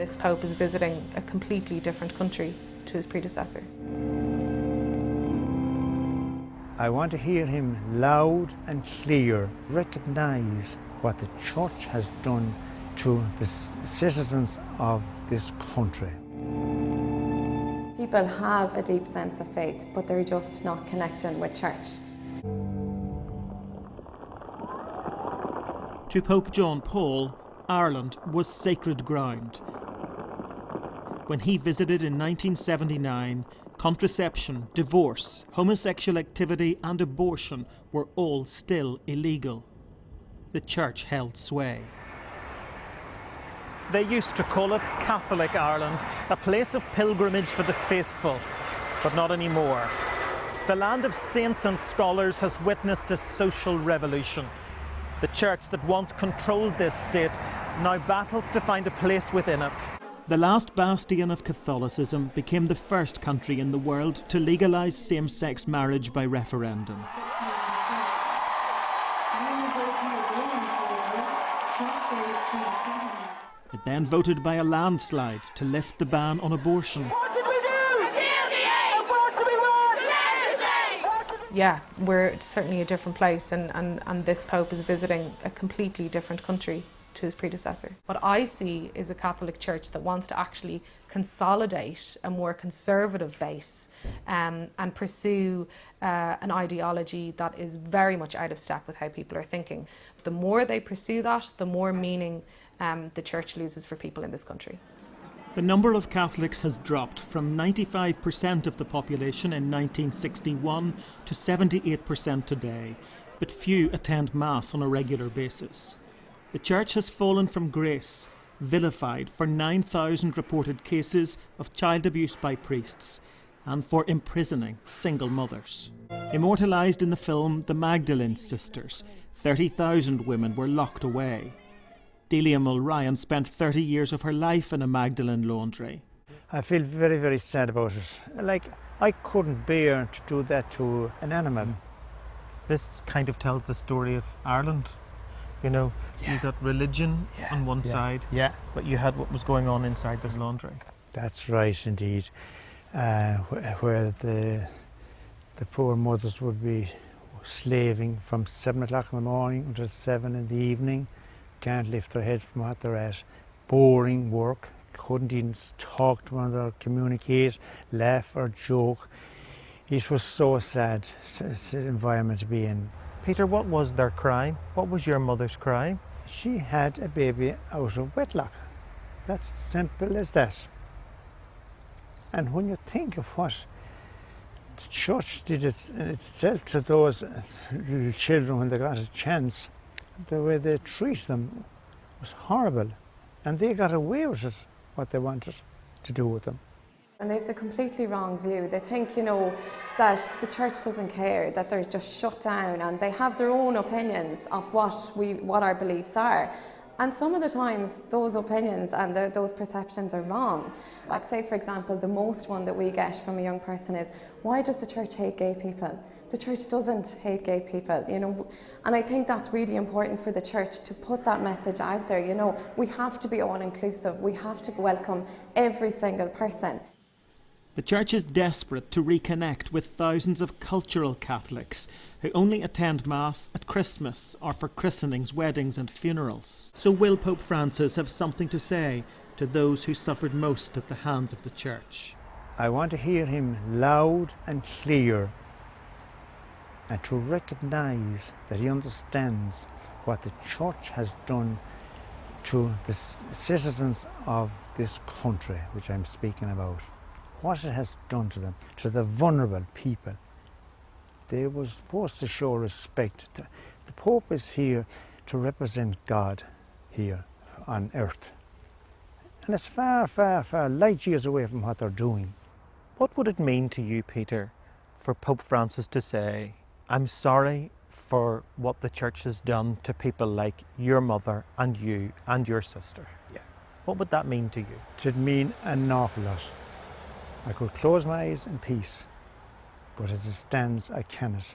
This Pope is visiting a completely different country to his predecessor. I want to hear him loud and clear recognise what the Church has done to the citizens of this country. People have a deep sense of faith, but they're just not connecting with church. To Pope John Paul, Ireland was sacred ground. When he visited in 1979, contraception, divorce, homosexual activity and abortion were all still illegal. The Church held sway. They used to call it Catholic Ireland, a place of pilgrimage for the faithful, but not anymore. The land of saints and scholars has witnessed a social revolution. The Church that once controlled this state now battles to find a place within it. The last bastion of Catholicism became the first country in the world to legalise same-sex marriage by referendum. It then voted by a landslide to lift the ban on abortion. What did we do? Repeal the age! What do we want? Legislate! Yeah, we're certainly a different place, and this Pope is visiting a completely different country to his predecessor. What I see is a Catholic Church that wants to actually consolidate a more conservative base and pursue an ideology that is very much out of step with how people are thinking. The more they pursue that, the more meaning the Church loses for people in this country. The number of Catholics has dropped from 95% of the population in 1961 to 78% today, but few attend Mass on a regular basis. The Church has fallen from grace, vilified for 9,000 reported cases of child abuse by priests and for imprisoning single mothers. Immortalised in the film The Magdalene Sisters, 30,000 women were locked away. Delia Mulryan spent 30 years of her life in a Magdalene laundry. I feel very, very sad about it. Like, I couldn't bear to do that to an animal. This kind of tells the story of Ireland. You know, you got religion on one side, but you had what was going on inside this laundry. That's right, indeed. Where the poor mothers would be slaving from 7 o'clock in the morning until 7 in the evening, can't lift their head from what they're at. Boring work, couldn't even talk to one another, communicate, laugh or joke. It was so sad environment to be in. Peter, what was their crime? What was your mother's crime? She had a baby out of wedlock. That's simple as that. And when you think of what the Church did itself to those little children when they got a chance, the way they treat them was horrible. And they got away with it, what they wanted to do with them. And they have the completely wrong view. They think, you know, that the Church doesn't care, that they're just shut down, and they have their own opinions of what our beliefs are. And some of the times, those opinions and those perceptions are wrong. Like, say, for example, the most one that we get from a young person is, why does the Church hate gay people? The Church doesn't hate gay people, you know. And I think that's really important for the Church to put that message out there. You know, we have to be all-inclusive. We have to welcome every single person. The Church is desperate to reconnect with thousands of cultural Catholics who only attend Mass at Christmas or for christenings, weddings and funerals. So will Pope Francis have something to say to those who suffered most at the hands of the Church? I want to hear him loud and clear, and to recognise that he understands what the Church has done to the citizens of this country, which I'm speaking about. What it has done to them, to the vulnerable people. They were supposed to show respect. The Pope is here to represent God here on earth. And it's far, far, far light years away from what they're doing. What would it mean to you, Peter, for Pope Francis to say, I'm sorry for what the Church has done to people like your mother and you and your sister? Yeah. What would that mean to you? It'd mean an awful lot. I could close my eyes in peace, but as it stands, I cannot.